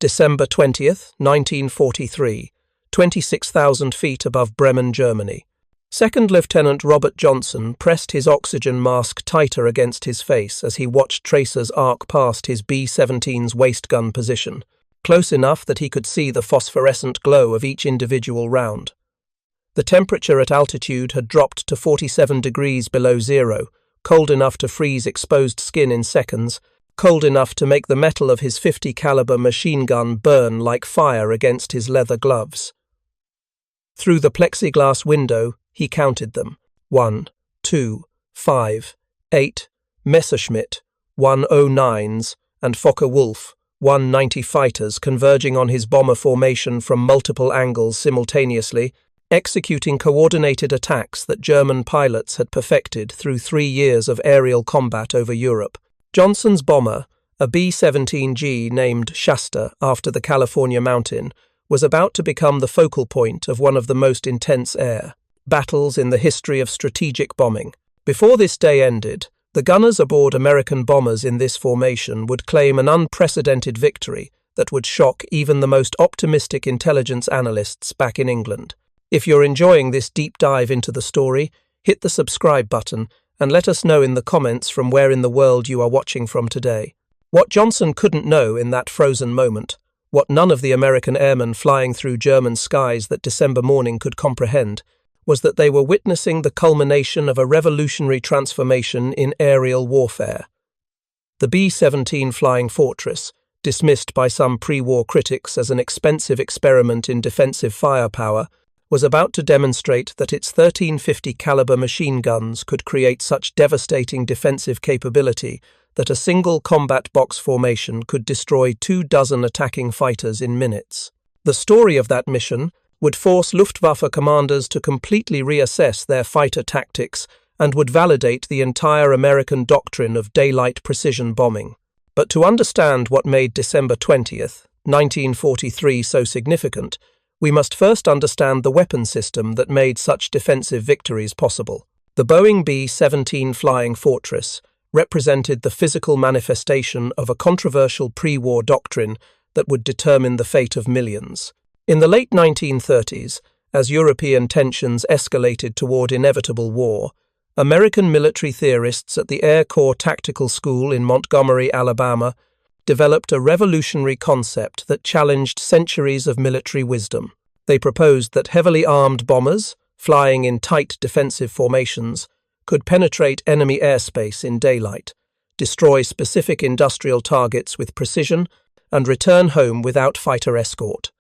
December 20th, 1943, 26,000 feet above Bremen, Germany. Second Lieutenant Robert Johnson pressed his oxygen mask tighter against his face as he watched tracers arc past his B-17's waist gun position, close enough that he could see the phosphorescent glow of each individual round. The temperature at altitude had dropped to 47 degrees below zero, cold enough to freeze exposed skin in seconds, cold enough to make the metal of his .50 caliber machine gun burn like fire against his leather gloves. Through the plexiglass window, he counted them. 1, 2, 5, 8, Messerschmitt, 109s, and Focke-Wulfs, 190 fighters converging on his bomber formation from multiple angles simultaneously, executing coordinated attacks that German pilots had perfected through 3 years of aerial combat over Europe. Johnson's bomber, a B-17G named Shasta after the California mountain, was about to become the focal point of one of the most intense air battles in the history of strategic bombing. Before this day ended, the gunners aboard American bombers in this formation would claim an unprecedented victory that would shock even the most optimistic intelligence analysts back in England. If you're enjoying this deep dive into the story, hit the subscribe button and let us know in the comments from where in the world you are watching from today. What Johnson couldn't know in that frozen moment, what none of the American airmen flying through German skies that December morning could comprehend, was that they were witnessing the culmination of a revolutionary transformation in aerial warfare. The B-17 Flying Fortress, dismissed by some pre-war critics as an expensive experiment in defensive firepower, was about to demonstrate that its 1350 caliber machine guns could create such devastating defensive capability that a single combat box formation could destroy 24 attacking fighters in minutes. The story of that mission would force Luftwaffe commanders to completely reassess their fighter tactics and would validate the entire American doctrine of daylight precision bombing. But to understand what made December 20th, 1943 so significant, we must first understand the weapon system that made such defensive victories possible. The Boeing B-17 Flying Fortress represented the physical manifestation of a controversial pre-war doctrine that would determine the fate of millions. In the late 1930s, as European tensions escalated toward inevitable war, American military theorists at the Air Corps Tactical School in Montgomery, Alabama, developed a revolutionary concept that challenged centuries of military wisdom. They proposed that heavily armed bombers, flying in tight defensive formations, could penetrate enemy airspace in daylight, destroy specific industrial targets with precision, and return home without fighter escort.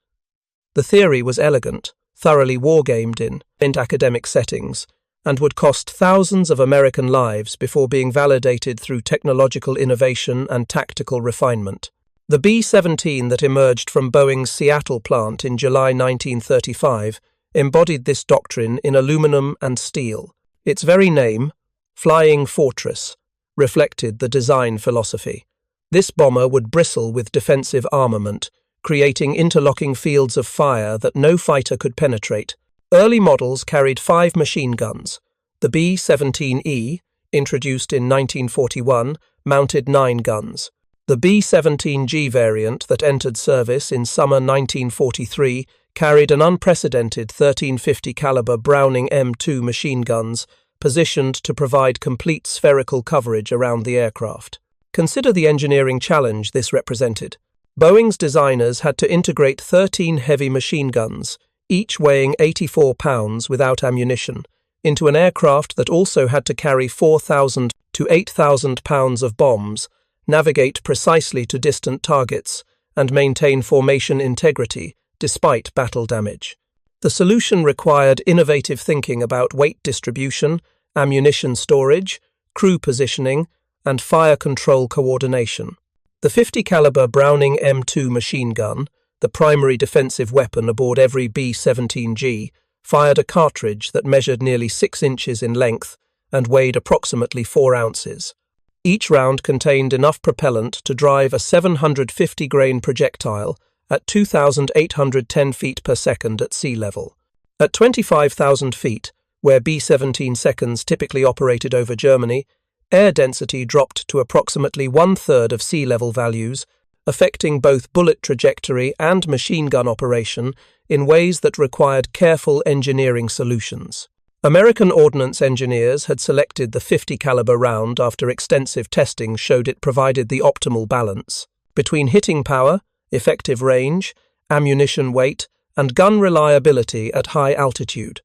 The theory was elegant, thoroughly wargamed in academic settings, and would cost thousands of American lives before being validated through technological innovation and tactical refinement. The B-17 that emerged from Boeing's Seattle plant in July 1935 embodied this doctrine in aluminum and steel. Its very name, Flying Fortress, reflected the design philosophy. This bomber would bristle with defensive armament, creating interlocking fields of fire that no fighter could penetrate. Early models carried 5 machine guns. The B-17E, introduced in 1941, mounted 9 guns. The B-17G variant that entered service in summer 1943 carried an unprecedented 1350 caliber Browning M2 machine guns, positioned to provide complete spherical coverage around the aircraft. Consider the engineering challenge this represented. Boeing's designers had to integrate 13 heavy machine guns, each weighing 84 pounds without ammunition, into an aircraft that also had to carry 4,000 to 8,000 pounds of bombs, navigate precisely to distant targets, and maintain formation integrity despite battle damage. The solution required innovative thinking about weight distribution, ammunition storage, crew positioning, and fire control coordination. The 50 caliber Browning M2 machine gun, the primary defensive weapon aboard every B-17G, fired a cartridge that measured nearly 6 inches in length and weighed approximately 4 ounces. Each round contained enough propellant to drive a 750-grain projectile at 2,810 feet per second at sea level. At 25,000 feet, where B-17 seconds typically operated over Germany, air density dropped to approximately 1/3 of sea level values, affecting both bullet trajectory and machine gun operation in ways that required careful engineering solutions. American ordnance engineers had selected the 50 caliber round after extensive testing showed it provided the optimal balance between hitting power, effective range, ammunition weight, and gun reliability at high altitude.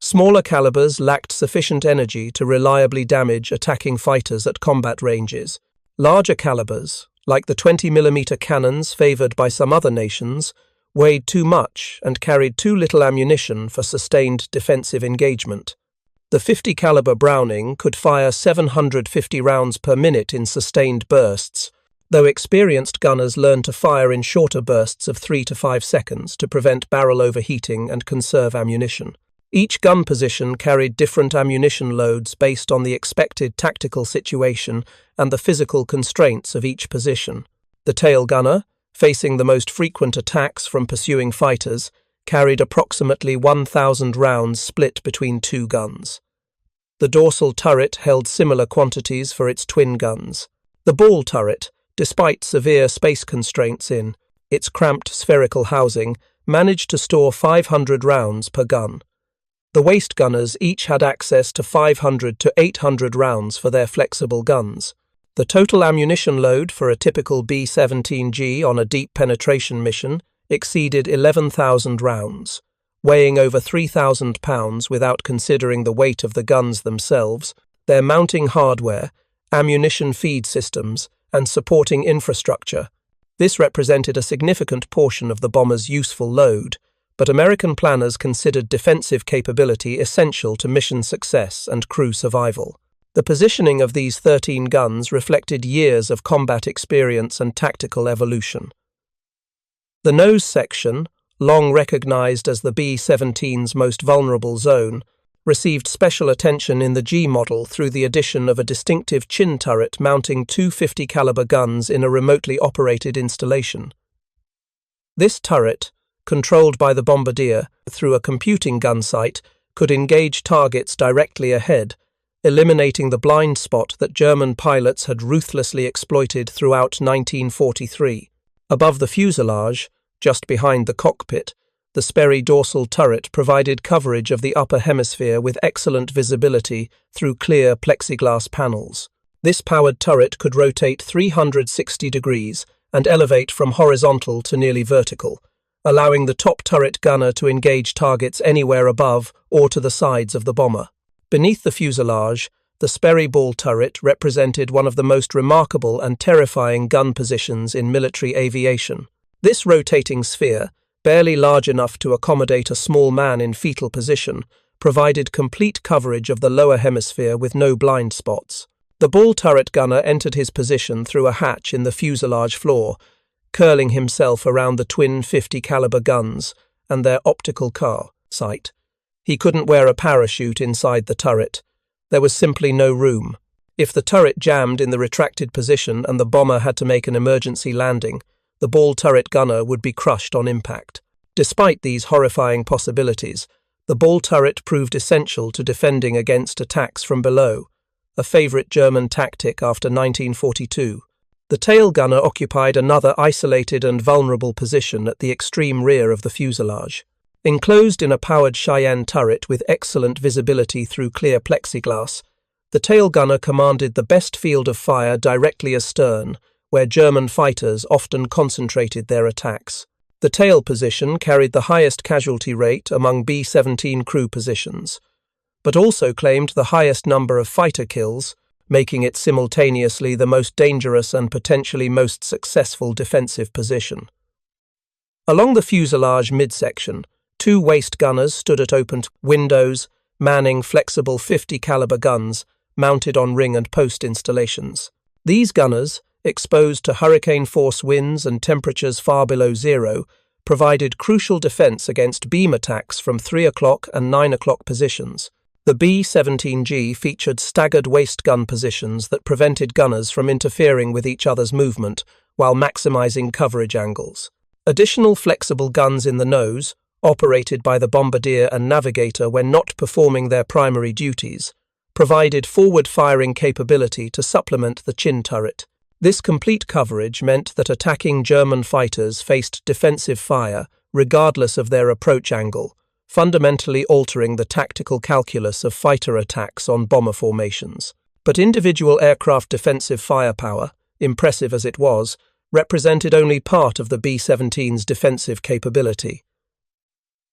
Smaller calibers lacked sufficient energy to reliably damage attacking fighters at combat ranges. Larger calibers, like the 20mm cannons favored by some other nations, weighed too much and carried too little ammunition for sustained defensive engagement. The 50 caliber Browning could fire 750 rounds per minute in sustained bursts, though experienced gunners learned to fire in shorter bursts of 3 to 5 seconds to prevent barrel overheating and conserve ammunition. Each gun position carried different ammunition loads based on the expected tactical situation and the physical constraints of each position. The tail gunner, facing the most frequent attacks from pursuing fighters, carried approximately 1,000 rounds split between two guns. The dorsal turret held similar quantities for its twin guns. The ball turret, despite severe space constraints in its cramped spherical housing, managed to store 500 rounds per gun. The waist gunners each had access to 500 to 800 rounds for their flexible guns. The total ammunition load for a typical B-17G on a deep penetration mission exceeded 11,000 rounds, weighing over 3,000 pounds without considering the weight of the guns themselves, their mounting hardware, ammunition feed systems, and supporting infrastructure. This represented a significant portion of the bomber's useful load, but American planners considered defensive capability essential to mission success and crew survival. The positioning of these 13 guns reflected years of combat experience and tactical evolution. The nose section, long recognized as the B-17's most vulnerable zone, received special attention in the G model through the addition of a distinctive chin turret mounting two 50 caliber guns in a remotely operated installation. This turret, controlled by the bombardier through a computing gun sight, could engage targets directly ahead, eliminating the blind spot that German pilots had ruthlessly exploited throughout 1943. Above the fuselage, just behind the cockpit, the Sperry dorsal turret provided coverage of the upper hemisphere with excellent visibility through clear plexiglass panels. This powered turret could rotate 360 degrees and elevate from horizontal to nearly vertical, allowing the top turret gunner to engage targets anywhere above or to the sides of the bomber. Beneath the fuselage, the Sperry ball turret represented one of the most remarkable and terrifying gun positions in military aviation. This rotating sphere, barely large enough to accommodate a small man in fetal position, provided complete coverage of the lower hemisphere with no blind spots. The ball turret gunner entered his position through a hatch in the fuselage floor, curling himself around the twin 50 caliber guns and their optical car sight. He couldn't wear a parachute inside the turret. There was simply no room. If the turret jammed in the retracted position and the bomber had to make an emergency landing, the ball turret gunner would be crushed on impact. Despite these horrifying possibilities, the ball turret proved essential to defending against attacks from below, a favorite German tactic after 1942. The tail gunner occupied another isolated and vulnerable position at the extreme rear of the fuselage. Enclosed in a powered Cheyenne turret with excellent visibility through clear plexiglass, the tail gunner commanded the best field of fire directly astern, where German fighters often concentrated their attacks. The tail position carried the highest casualty rate among B-17 crew positions, but also claimed the highest number of fighter kills, making it simultaneously the most dangerous and potentially most successful defensive position. Along the fuselage midsection, two waist gunners stood at open windows, manning flexible 50 caliber guns mounted on ring and post installations. These gunners, exposed to hurricane force winds and temperatures far below zero, provided crucial defense against beam attacks from 3 o'clock and 9 o'clock positions. The B-17G featured staggered waist gun positions that prevented gunners from interfering with each other's movement while maximizing coverage angles. Additional flexible guns in the nose, operated by the bombardier and navigator when not performing their primary duties, provided forward-firing capability to supplement the chin turret. This complete coverage meant that attacking German fighters faced defensive fire regardless of their approach angle, fundamentally altering the tactical calculus of fighter attacks on bomber formations. But individual aircraft defensive firepower, impressive as it was, represented only part of the B-17's defensive capability.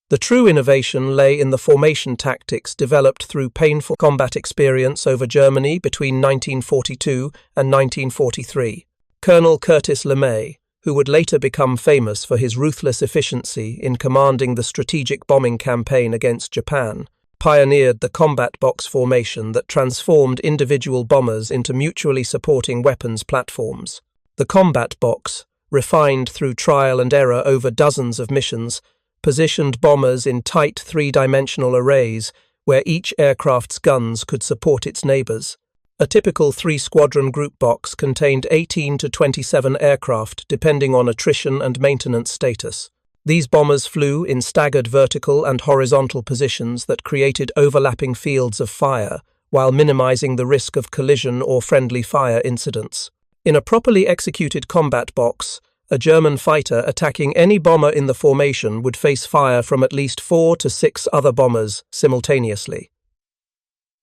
The true innovation lay in the formation tactics developed through painful combat experience over Germany between 1942 and 1943. Colonel Curtis LeMay, who would later become famous for his ruthless efficiency in commanding the strategic bombing campaign against Japan, pioneered the combat box formation that transformed individual bombers into mutually supporting weapons platforms. The combat box, refined through trial and error over dozens of missions, positioned bombers in tight three-dimensional arrays where each aircraft's guns could support its neighbors. A typical three-squadron group box contained 18 to 27 aircraft depending on attrition and maintenance status. These bombers flew in staggered vertical and horizontal positions that created overlapping fields of fire while minimizing the risk of collision or friendly fire incidents. In a properly executed combat box, a German fighter attacking any bomber in the formation would face fire from at least 4 to 6 other bombers simultaneously.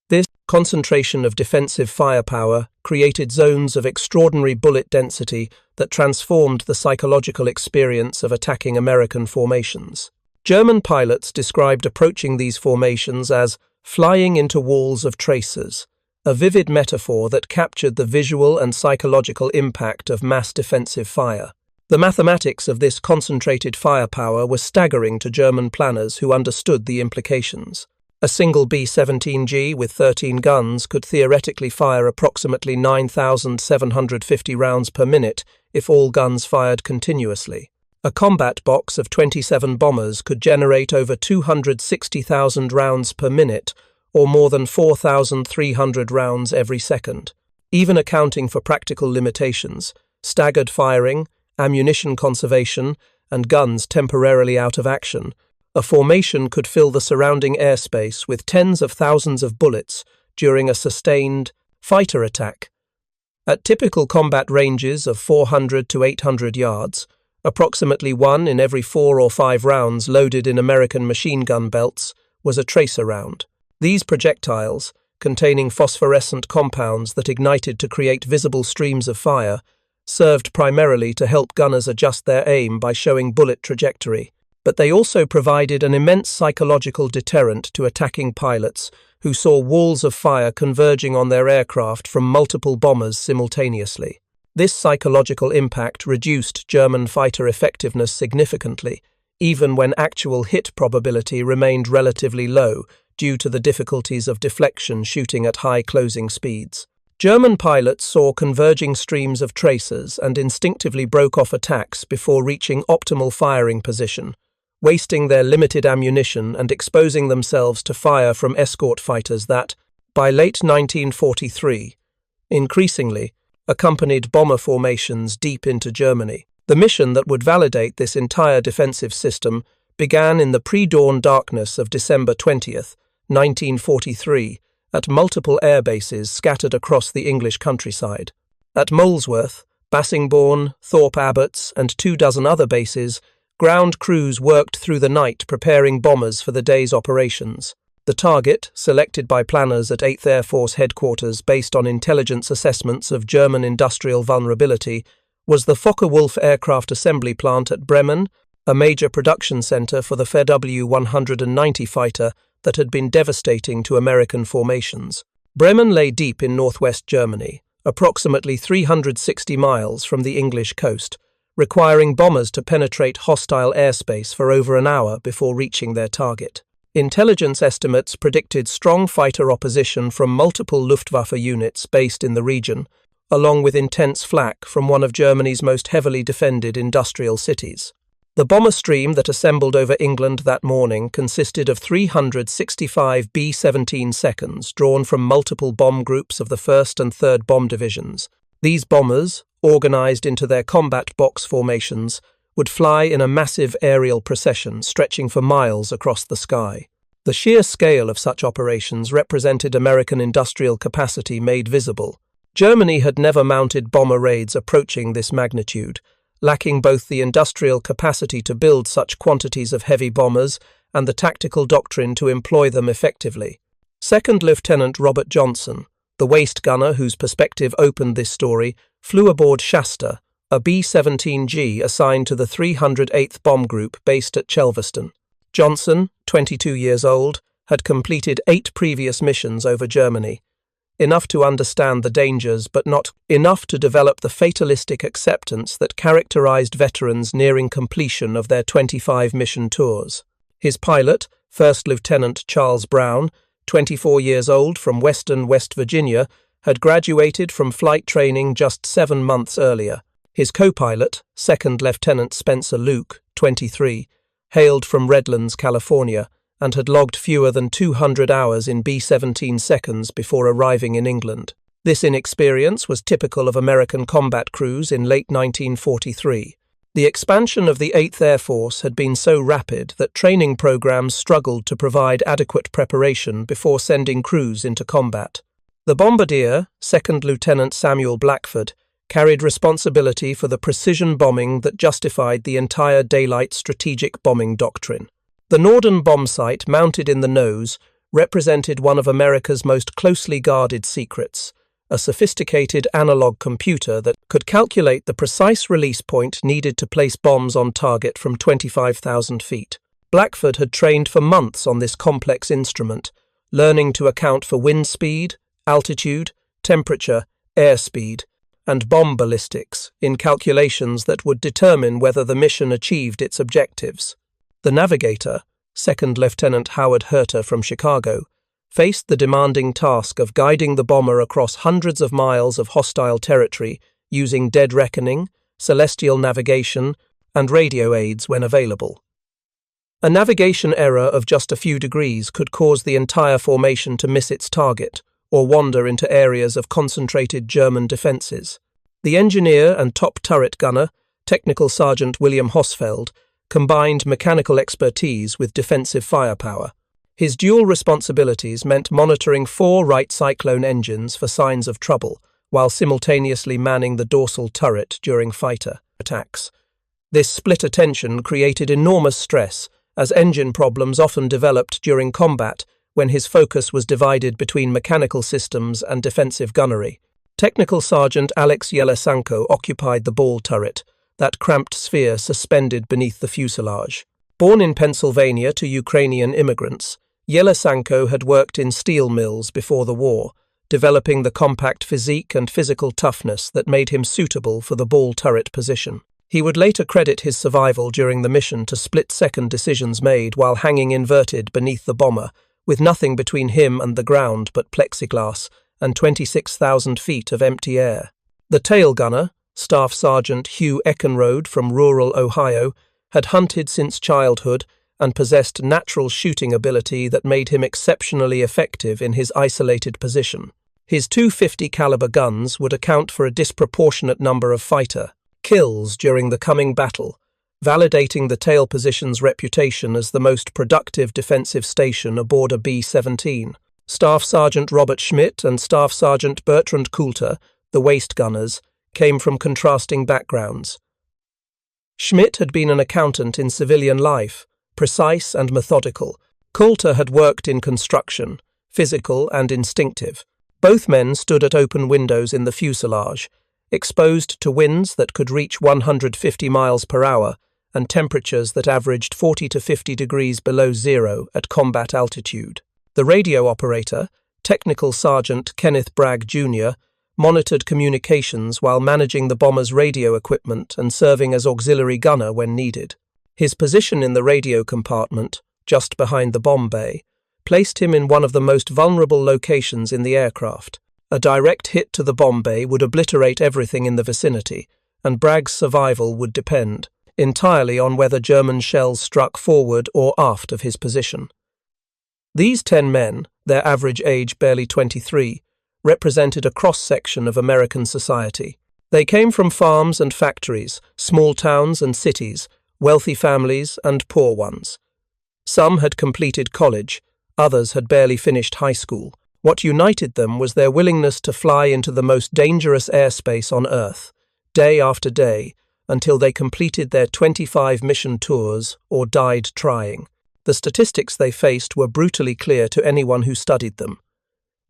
This concentration of defensive firepower created zones of extraordinary bullet density that transformed the psychological experience of attacking American formations. German pilots described approaching these formations as flying into walls of tracers, a vivid metaphor that captured the visual and psychological impact of mass defensive fire. The mathematics of this concentrated firepower were staggering to German planners who understood the implications. A single B-17G with 13 guns could theoretically fire approximately 9,750 rounds per minute if all guns fired continuously. A combat box of 27 bombers could generate over 260,000 rounds per minute, or more than 4,300 rounds every second. Even accounting for practical limitations, staggered firing, ammunition conservation, and guns temporarily out of action, a formation could fill the surrounding airspace with tens of thousands of bullets during a sustained fighter attack. At typical combat ranges of 400 to 800 yards, approximately 1 in every 4 or 5 rounds loaded in American machine gun belts was a tracer round. These projectiles, containing phosphorescent compounds that ignited to create visible streams of fire, served primarily to help gunners adjust their aim by showing bullet trajectory, but they also provided an immense psychological deterrent to attacking pilots who saw walls of fire converging on their aircraft from multiple bombers simultaneously. This psychological impact reduced German fighter effectiveness significantly, even when actual hit probability remained relatively low due to the difficulties of deflection shooting at high closing speeds. German pilots saw converging streams of tracers and instinctively broke off attacks before reaching optimal firing position, wasting their limited ammunition and exposing themselves to fire from escort fighters that, by late 1943, increasingly accompanied bomber formations deep into Germany. The mission that would validate this entire defensive system began in the pre-dawn darkness of December 20th, 1943, at multiple air bases scattered across the English countryside. At Molesworth, Bassingbourn, Thorpe Abbotts, and 24 other bases, ground crews worked through the night preparing bombers for the day's operations. The target, selected by planners at 8th Air Force Headquarters based on intelligence assessments of German industrial vulnerability, was the Focke-Wulf aircraft assembly plant at Bremen, a major production center for the WWII fighter that had been devastating to American formations. Bremen lay deep in northwest Germany, approximately 360 miles from the English coast, requiring bombers to penetrate hostile airspace for over an hour before reaching their target. Intelligence estimates predicted strong fighter opposition from multiple Luftwaffe units based in the region, along with intense flak from one of Germany's most heavily defended industrial cities. The bomber stream that assembled over England that morning consisted of 365 B-17 seconds drawn from multiple bomb groups of the 1st and 3rd Bomb Divisions. These bombers, organized into their combat box formations, would fly in a massive aerial procession stretching for miles across the sky. The sheer scale of such operations represented American industrial capacity made visible. Germany had never mounted bomber raids approaching this magnitude, lacking both the industrial capacity to build such quantities of heavy bombers and the tactical doctrine to employ them effectively. Second Lieutenant Robert Johnson, the waist gunner whose perspective opened this story, flew aboard Shasta, a B-17G assigned to the 308th Bomb Group based at Chelveston. Johnson, 22 years old, had completed 8 previous missions over Germany, enough to understand the dangers but not enough to develop the fatalistic acceptance that characterized veterans nearing completion of their 25 mission tours. His pilot, First Lieutenant Charles Brown, 24 years old from Western West Virginia, had graduated from flight training just 7 months earlier. His co-pilot, Second Lieutenant Spencer Luke, 23, hailed from Redlands, California, and had logged fewer than 200 hours in B-17 seconds before arriving in England. This inexperience was typical of American combat crews in late 1943. The expansion of the 8th Air Force had been so rapid that training programs struggled to provide adequate preparation before sending crews into combat. The bombardier, Second Lieutenant Samuel Blackford, carried responsibility for the precision bombing that justified the entire daylight strategic bombing doctrine. The Norden bomb sight, mounted in the nose, represented one of America's most closely guarded secrets, a sophisticated analog computer that could calculate the precise release point needed to place bombs on target from 25,000 feet. Blackford had trained for months on this complex instrument, learning to account for wind speed, altitude, temperature, airspeed, and bomb ballistics in calculations that would determine whether the mission achieved its objectives. The navigator, Second Lieutenant Howard Herter from Chicago, faced the demanding task of guiding the bomber across hundreds of miles of hostile territory using dead reckoning, celestial navigation, and radio aids when available. A navigation error of just a few degrees could cause the entire formation to miss its target or wander into areas of concentrated German defences. The engineer and top turret gunner, Technical Sergeant William Hosfeld, combined mechanical expertise with defensive firepower. His dual responsibilities meant monitoring 4 Wright Cyclone engines for signs of trouble, while simultaneously manning the dorsal turret during fighter attacks. This split attention created enormous stress, as engine problems often developed during combat when his focus was divided between mechanical systems and defensive gunnery. Technical Sergeant Alex Yelesanko occupied the ball turret, that cramped sphere suspended beneath the fuselage. Born in Pennsylvania to Ukrainian immigrants, Yelesanko had worked in steel mills before the war, developing the compact physique and physical toughness that made him suitable for the ball turret position. He would later credit his survival during the mission to split-second decisions made while hanging inverted beneath the bomber, with nothing between him and the ground but plexiglass and 26,000 feet of empty air. The tail gunner, Staff Sergeant Hugh Eckenrode from rural Ohio, had hunted since childhood and possessed natural shooting ability that made him exceptionally effective in his isolated position. His 250 caliber guns would account for a disproportionate number of fighter kills during the coming battle, validating the tail position's reputation as the most productive defensive station aboard a B-17. Staff Sergeant Robert Schmidt and Staff Sergeant Bertrand Coulter, the waist gunners, came from contrasting backgrounds. Schmidt had been an accountant in civilian life, precise and methodical. Coulter had worked in construction, physical and instinctive. Both men stood at open windows in the fuselage, exposed to winds that could reach 150 miles per hour and temperatures that averaged 40 to 50 degrees below zero at combat altitude. The radio operator, Technical Sergeant Kenneth Bragg Jr., monitored communications while managing the bomber's radio equipment and serving as auxiliary gunner when needed. His position in the radio compartment, just behind the bomb bay, placed him in one of the most vulnerable locations in the aircraft. A direct hit to the bomb bay would obliterate everything in the vicinity, and Bragg's survival would depend entirely on whether German shells struck forward or aft of his position. These 10 men, their average age barely 23, represented a cross-section of American society. They came from farms and factories, small towns and cities, wealthy families and poor ones. Some had completed college, others had barely finished high school. What united them was their willingness to fly into the most dangerous airspace on Earth, day after day, until they completed their 25 mission tours or died trying. The statistics they faced were brutally clear to anyone who studied them.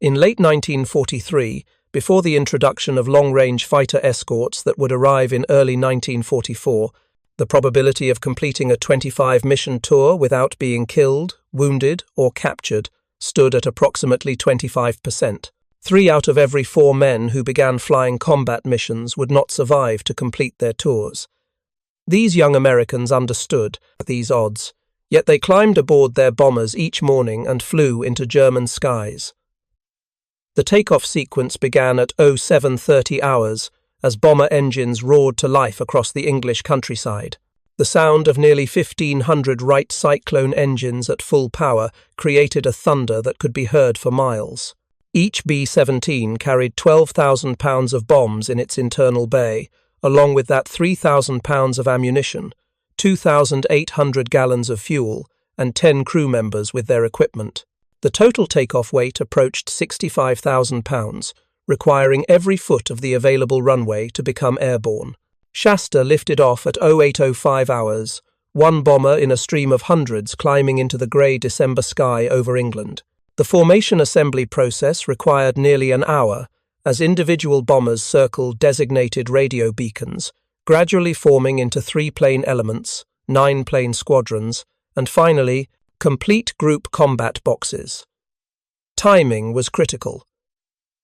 In late 1943, before the introduction of long-range fighter escorts that would arrive in early 1944, the probability of completing a 25-mission tour without being killed, wounded, or captured stood at approximately 25%. 3 out of every 4 men who began flying combat missions would not survive to complete their tours. These young Americans understood these odds, yet they climbed aboard their bombers each morning and flew into German skies. The takeoff sequence began at 07:30 hours as bomber engines roared to life across the English countryside. The sound of nearly 1,500 Wright Cyclone engines at full power created a thunder that could be heard for miles. Each B-17 carried 12,000 pounds of bombs in its internal bay, along with that 3,000 pounds of ammunition, 2,800 gallons of fuel, and 10 crew members with their equipment. The total takeoff weight approached 65,000 pounds, requiring every foot of the available runway to become airborne. Shasta lifted off at 08:05 hours, one bomber in a stream of hundreds climbing into the grey December sky over England. The formation assembly process required nearly an hour, as individual bombers circled designated radio beacons, gradually forming into 3-plane elements, 9-plane squadrons, and finally, complete group combat boxes. Timing was critical.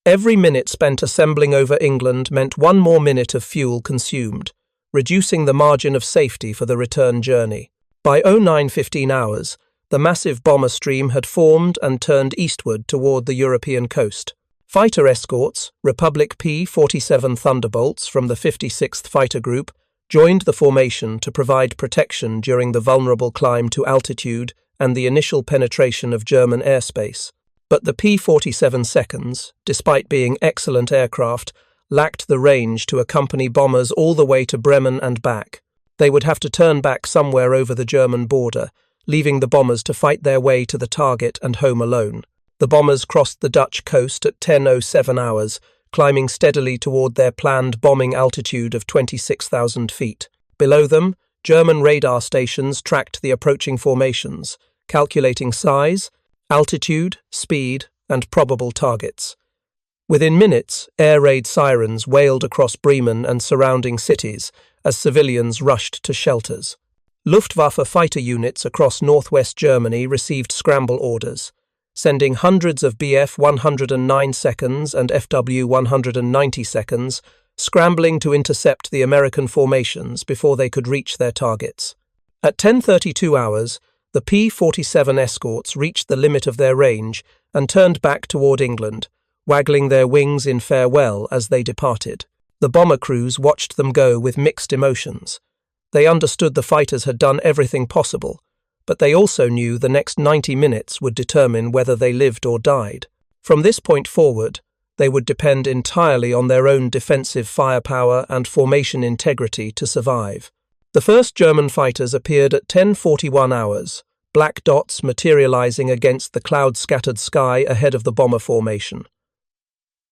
Every minute spent assembling over England meant 1 more minute of fuel consumed, reducing the margin of safety for the return journey. By 09:15 hours, the massive bomber stream had formed and turned eastward toward the European coast. Fighter escorts, Republic P-47 Thunderbolts from the 56th Fighter Group, joined the formation to provide protection during the vulnerable climb to altitude and the initial penetration of German airspace. But the P-47 seconds, despite being excellent aircraft, lacked the range to accompany bombers all the way to Bremen and back. They would have to turn back somewhere over the German border, leaving the bombers to fight their way to the target and home alone. The bombers crossed the Dutch coast at 10:07 hours, climbing steadily toward their planned bombing altitude of 26,000 feet. Below them, German radar stations tracked the approaching formations, calculating size, altitude, speed, and probable targets. Within minutes, air raid sirens wailed across Bremen and surrounding cities as civilians rushed to shelters. Luftwaffe fighter units across northwest Germany received scramble orders, sending hundreds of Bf-109 seconds and Fw-190 seconds scrambling to intercept the American formations before they could reach their targets. At 10:32 hours, the P-47 escorts reached the limit of their range and turned back toward England, waggling their wings in farewell as they departed. The bomber crews watched them go with mixed emotions. They understood the fighters had done everything possible, but they also knew the next 90 minutes would determine whether they lived or died. From this point forward, they would depend entirely on their own defensive firepower and formation integrity to survive. The first German fighters appeared at 10:41 hours, black dots materializing against the cloud-scattered sky ahead of the bomber formation.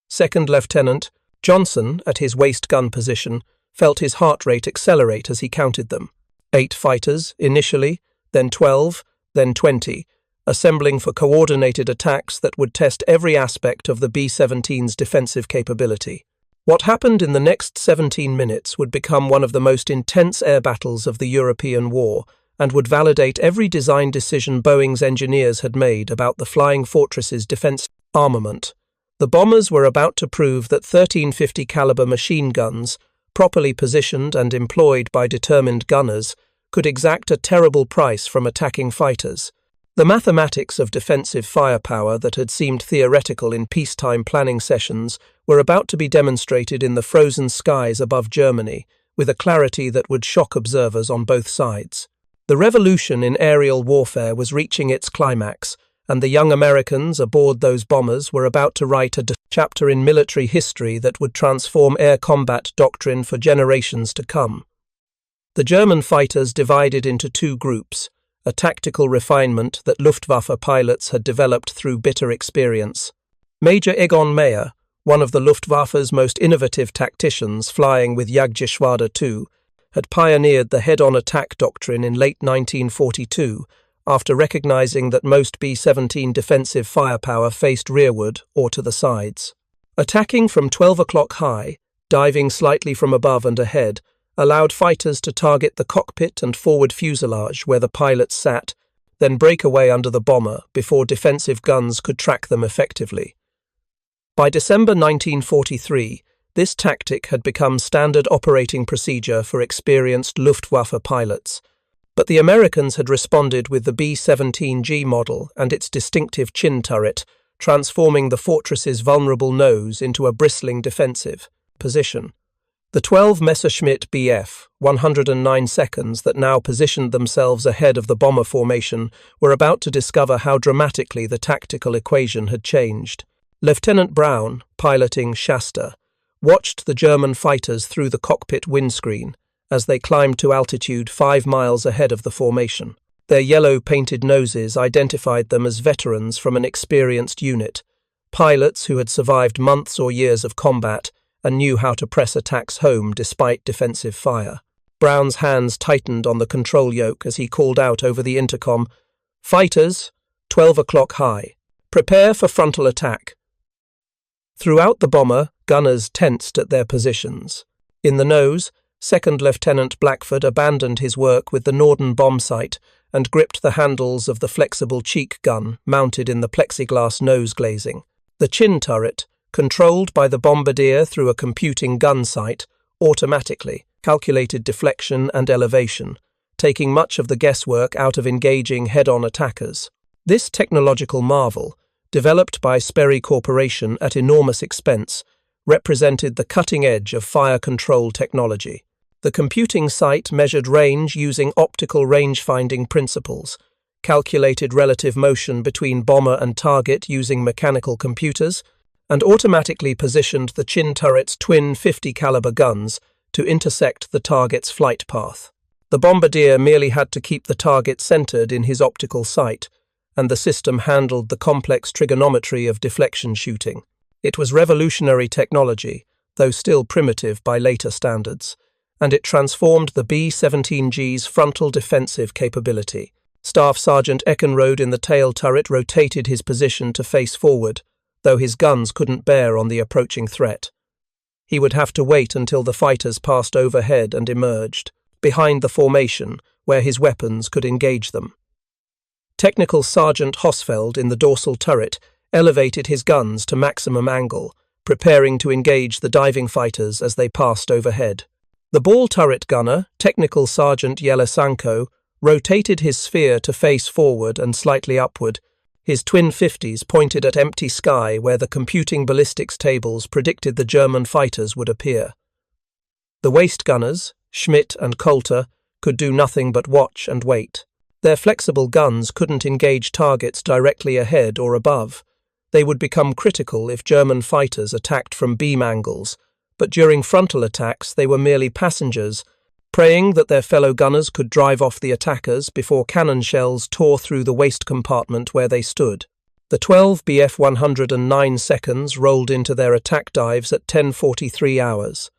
Second Lieutenant Johnson, at his waist gun position, felt his heart rate accelerate as he counted them. 8 fighters, initially, then 12, then 20, assembling for coordinated attacks that would test every aspect of the B-17's defensive capability. What happened in the next 17 minutes would become one of the most intense air battles of the European War and would validate every design decision Boeing's engineers had made about the Flying Fortress's defense armament. The bombers were about to prove that 1350 caliber machine guns, properly positioned and employed by determined gunners, could exact a terrible price from attacking fighters. The mathematics of defensive firepower that had seemed theoretical in peacetime planning sessions were about to be demonstrated in the frozen skies above Germany, with a clarity that would shock observers on both sides. The revolution in aerial warfare was reaching its climax, and the young Americans aboard those bombers were about to write a chapter in military history that would transform air combat doctrine for generations to come. The German fighters divided into 2 groups, a tactical refinement that Luftwaffe pilots had developed through bitter experience. Major Egon Meyer, one of the Luftwaffe's most innovative tacticians flying with Jagdgeschwader II, had pioneered the head-on attack doctrine in late 1942 after recognizing that most B-17 defensive firepower faced rearward or to the sides. Attacking from 12 o'clock high, diving slightly from above and ahead, allowed fighters to target the cockpit and forward fuselage where the pilots sat, then break away under the bomber before defensive guns could track them effectively. By December 1943, this tactic had become standard operating procedure for experienced Luftwaffe pilots, but the Americans had responded with the B-17G model and its distinctive chin turret, transforming the fortress's vulnerable nose into a bristling defensive position. The 12 Messerschmitt Bf 109 seconds that now positioned themselves ahead of the bomber formation were about to discover how dramatically the tactical equation had changed. Lieutenant Brown, piloting Shasta, watched the German fighters through the cockpit windscreen as they climbed to altitude 5 miles ahead of the formation. Their yellow-painted noses identified them as veterans from an experienced unit, pilots who had survived months or years of combat and knew how to press attacks home despite defensive fire. Brown's hands tightened on the control yoke as he called out over the intercom, "Fighters, 12 o'clock high. Prepare for frontal attack." Throughout the bomber, gunners tensed at their positions. In the nose, Second Lieutenant Blackford abandoned his work with the Norden bomb sight and gripped the handles of the flexible cheek gun mounted in the plexiglass nose glazing. The chin turret, controlled by the bombardier through a computing gun sight, automatically calculated deflection and elevation, taking much of the guesswork out of engaging head-on attackers. This technological marvel, developed by Sperry Corporation at enormous expense, represented the cutting edge of fire control technology. The computing sight measured range using optical range-finding principles, calculated relative motion between bomber and target using mechanical computers, and automatically positioned the chin turret's twin 50-caliber guns to intersect the target's flight path. The bombardier merely had to keep the target centered in his optical sight, and the system handled the complex trigonometry of deflection shooting. It was revolutionary technology, though still primitive by later standards, and it transformed the B-17G's frontal defensive capability. Staff Sergeant Eckenrode in the tail turret rotated his position to face forward, though his guns couldn't bear on the approaching threat. He would have to wait until the fighters passed overhead and emerged, behind the formation, where his weapons could engage them. Technical Sergeant Hosfeld in the dorsal turret elevated his guns to maximum angle, preparing to engage the diving fighters as they passed overhead. The ball turret gunner, Technical Sergeant Yelesanko, rotated his sphere to face forward and slightly upward, his twin 50s pointed at empty sky where the computing ballistics tables predicted the German fighters would appear. The waist gunners, Schmidt and Coulter, could do nothing but watch and wait. Their flexible guns couldn't engage targets directly ahead or above. They would become critical if German fighters attacked from beam angles, but during frontal attacks they were merely passengers, praying that their fellow gunners could drive off the attackers before cannon shells tore through the waist compartment where they stood. The 12 Bf 109 seconds rolled into their attack dives at 10:43 hours.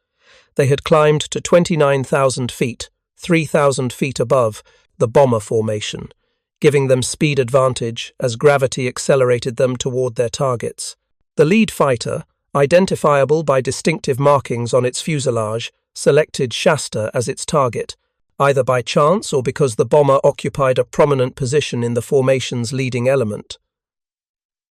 They had climbed to 29,000 feet, 3,000 feet above the bomber formation, giving them speed advantage as gravity accelerated them toward their targets. The lead fighter, identifiable by distinctive markings on its fuselage, selected Shasta as its target, either by chance or because the bomber occupied a prominent position in the formation's leading element.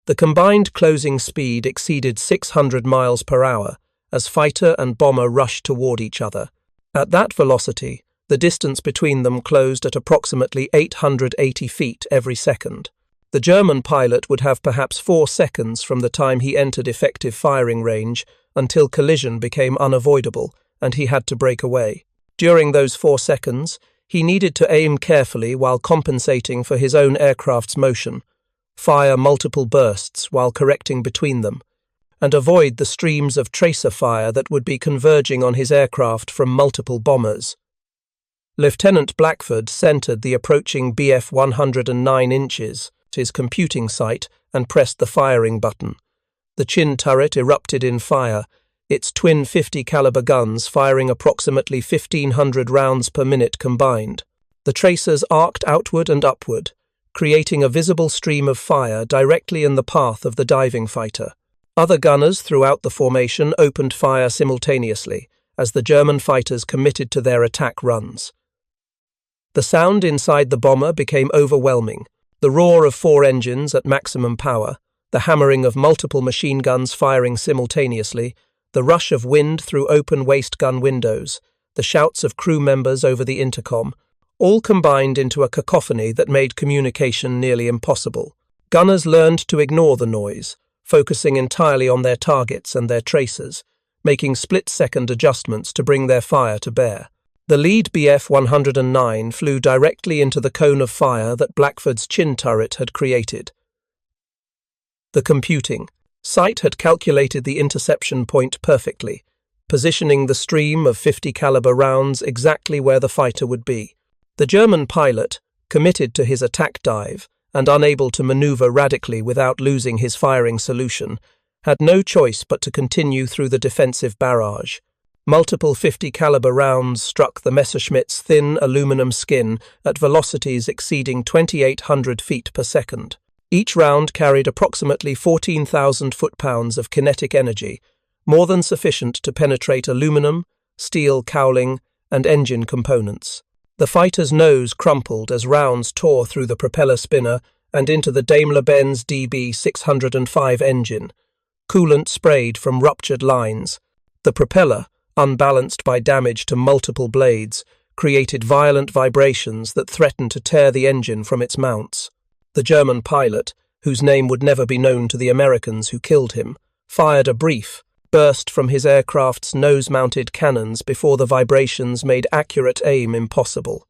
The combined closing speed exceeded 600 miles per hour as fighter and bomber rushed toward each other. At that velocity, the distance between them closed at approximately 880 feet every second. The German pilot would have perhaps 4 seconds from the time he entered effective firing range until collision became unavoidable and he had to break away. During those 4 seconds, he needed to aim carefully while compensating for his own aircraft's motion, fire multiple bursts while correcting between them, and avoid the streams of tracer fire that would be converging on his aircraft from multiple bombers. Lieutenant Blackford centered the approaching Bf 109 inches to his computing sight and pressed the firing button. The chin turret erupted in fire, its twin 50-caliber guns firing approximately 1,500 rounds per minute combined. The tracers arced outward and upward, creating a visible stream of fire directly in the path of the diving fighter. Other gunners throughout the formation opened fire simultaneously as the German fighters committed to their attack runs. The sound inside the bomber became overwhelming. The roar of 4 engines at maximum power, the hammering of multiple machine guns firing simultaneously, the rush of wind through open waste gun windows, the shouts of crew members over the intercom, all combined into a cacophony that made communication nearly impossible. Gunners learned to ignore the noise, focusing entirely on their targets and their tracers, making split-second adjustments to bring their fire to bear. The lead Bf-109 flew directly into the cone of fire that Blackford's chin turret had created. The computing sight had calculated the interception point perfectly, positioning the stream of 50-caliber rounds exactly where the fighter would be. The German pilot, committed to his attack dive and unable to maneuver radically without losing his firing solution, had no choice but to continue through the defensive barrage. Multiple 50-caliber rounds struck the Messerschmitt's thin aluminum skin at velocities exceeding 2,800 feet per second. Each round carried approximately 14,000 foot-pounds of kinetic energy, more than sufficient to penetrate aluminum, steel cowling, and engine components. The fighter's nose crumpled as rounds tore through the propeller spinner and into the Daimler-Benz DB605 engine. Coolant sprayed from ruptured lines. The propeller, unbalanced by damage to multiple blades, created violent vibrations that threatened to tear the engine from its mounts. The German pilot, whose name would never be known to the Americans who killed him, fired a brief burst from his aircraft's nose-mounted cannons before the vibrations made accurate aim impossible.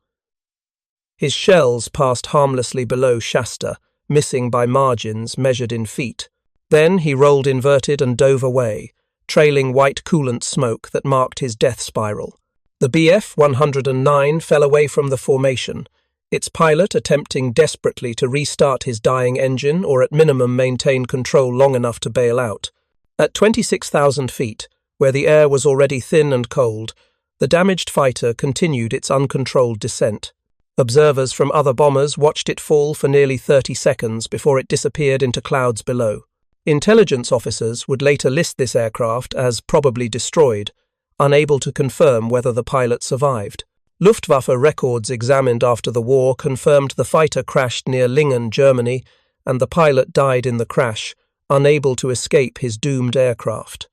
His shells passed harmlessly below Shasta, missing by margins measured in feet. Then he rolled inverted and dove away, trailing white coolant smoke that marked his death spiral. The Bf-109 fell away from the formation, its pilot attempting desperately to restart his dying engine or at minimum maintain control long enough to bail out. At 26,000 feet, where the air was already thin and cold, the damaged fighter continued its uncontrolled descent. Observers from other bombers watched it fall for nearly 30 seconds before it disappeared into clouds below. Intelligence officers would later list this aircraft as probably destroyed, unable to confirm whether the pilot survived. Luftwaffe records examined after the war confirmed the fighter crashed near Lingen, Germany, and the pilot died in the crash, unable to escape his doomed aircraft.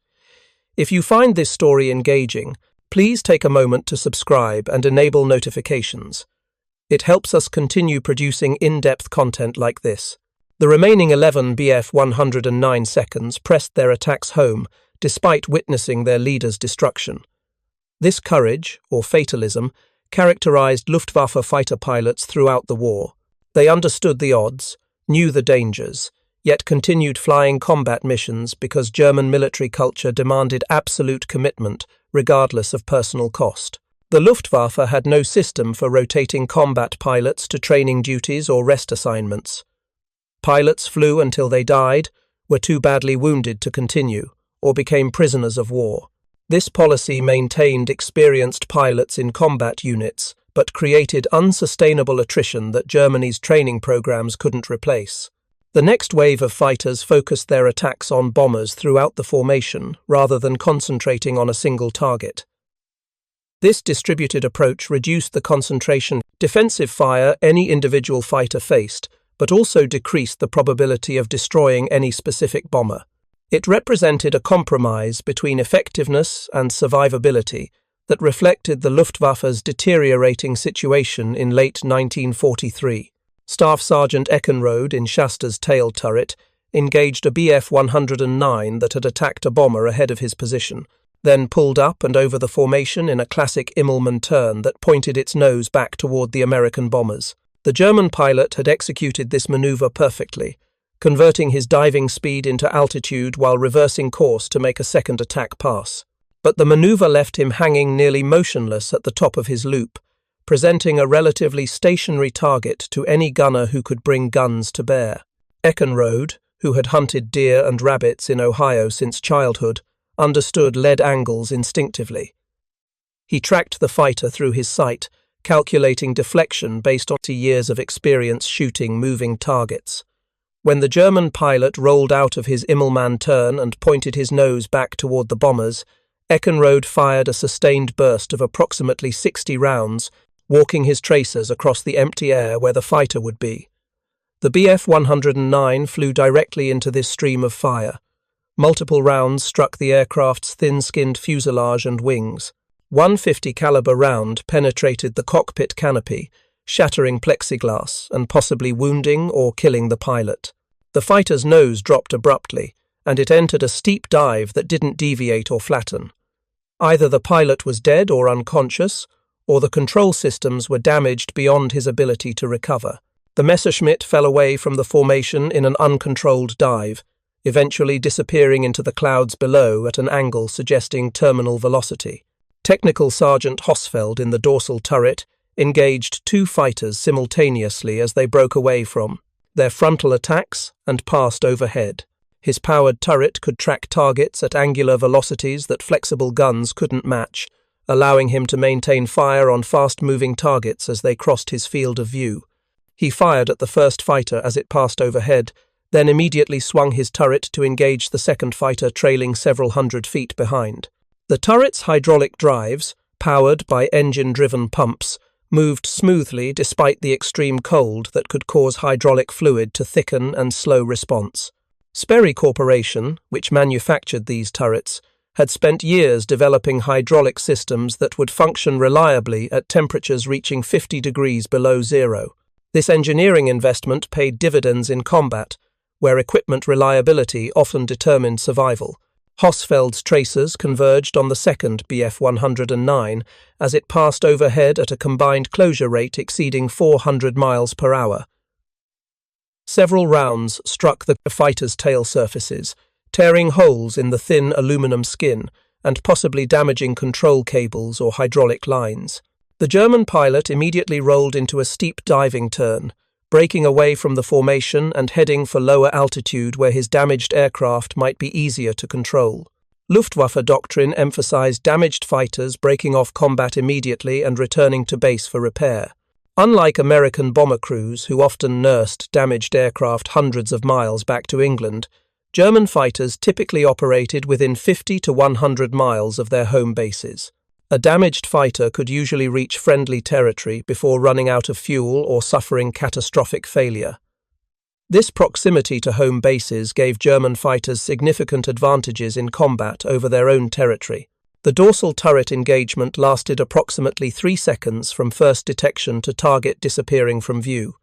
If you find this story engaging, please take a moment to subscribe and enable notifications. It helps us continue producing in-depth content like this. The remaining 11 Bf-109 seconds pressed their attacks home, despite witnessing their leader's destruction. This courage, or fatalism, characterized Luftwaffe fighter pilots throughout the war. They understood the odds, knew the dangers, yet continued flying combat missions because German military culture demanded absolute commitment, regardless of personal cost. The Luftwaffe had no system for rotating combat pilots to training duties or rest assignments. Pilots flew until they died, were too badly wounded to continue, or became prisoners of war. This policy maintained experienced pilots in combat units, but created unsustainable attrition that Germany's training programs couldn't replace. The next wave of fighters focused their attacks on bombers throughout the formation, rather than concentrating on a single target. This distributed approach reduced the concentration defensive fire any individual fighter faced, but also decreased the probability of destroying any specific bomber. It represented a compromise between effectiveness and survivability that reflected the Luftwaffe's deteriorating situation in late 1943. Staff Sergeant Eckenrode in Shasta's tail turret engaged a Bf-109 that had attacked a bomber ahead of his position, then pulled up and over the formation in a classic Immelmann turn that pointed its nose back toward the American bombers. The German pilot had executed this maneuver perfectly, converting his diving speed into altitude while reversing course to make a second attack pass. But the maneuver left him hanging nearly motionless at the top of his loop, presenting a relatively stationary target to any gunner who could bring guns to bear. Eckenrode, who had hunted deer and rabbits in Ohio since childhood, understood lead angles instinctively. He tracked the fighter through his sight, calculating deflection based on years of experience shooting moving targets. When the German pilot rolled out of his Immelmann turn and pointed his nose back toward the bombers, Eckenrode fired a sustained burst of approximately 60 rounds, walking his tracers across the empty air where the fighter would be. The Bf-109 flew directly into this stream of fire. Multiple rounds struck the aircraft's thin-skinned fuselage and wings. One .50 caliber round penetrated the cockpit canopy, shattering plexiglass and possibly wounding or killing the pilot. The fighter's nose dropped abruptly, and it entered a steep dive that didn't deviate or flatten. Either the pilot was dead or unconscious, or the control systems were damaged beyond his ability to recover. The Messerschmitt fell away from the formation in an uncontrolled dive, eventually disappearing into the clouds below at an angle suggesting terminal velocity. Technical Sergeant Hosfeld in the dorsal turret engaged two fighters simultaneously as they broke away from their frontal attacks and passed overhead. His powered turret could track targets at angular velocities that flexible guns couldn't match, allowing him to maintain fire on fast-moving targets as they crossed his field of view. He fired at the first fighter as it passed overhead, then immediately swung his turret to engage the second fighter trailing several hundred feet behind. The turret's hydraulic drives, powered by engine-driven pumps, moved smoothly despite the extreme cold that could cause hydraulic fluid to thicken and slow response. Sperry Corporation, which manufactured these turrets, had spent years developing hydraulic systems that would function reliably at temperatures reaching 50 degrees below zero. This engineering investment paid dividends in combat, where equipment reliability often determined survival. Hosfeld's tracers converged on the second Bf-109 as it passed overhead at a combined closure rate exceeding 400 miles per hour. Several rounds struck the fighter's tail surfaces, tearing holes in the thin aluminum skin and possibly damaging control cables or hydraulic lines. The German pilot immediately rolled into a steep diving turn, breaking away from the formation and heading for lower altitude where his damaged aircraft might be easier to control. Luftwaffe doctrine emphasized damaged fighters breaking off combat immediately and returning to base for repair. Unlike American bomber crews who often nursed damaged aircraft hundreds of miles back to England, German fighters typically operated within 50 to 100 miles of their home bases. A damaged fighter could usually reach friendly territory before running out of fuel or suffering catastrophic failure. This proximity to home bases gave German fighters significant advantages in combat over their own territory. The dorsal turret engagement lasted approximately 3 seconds from first detection to target disappearing from view.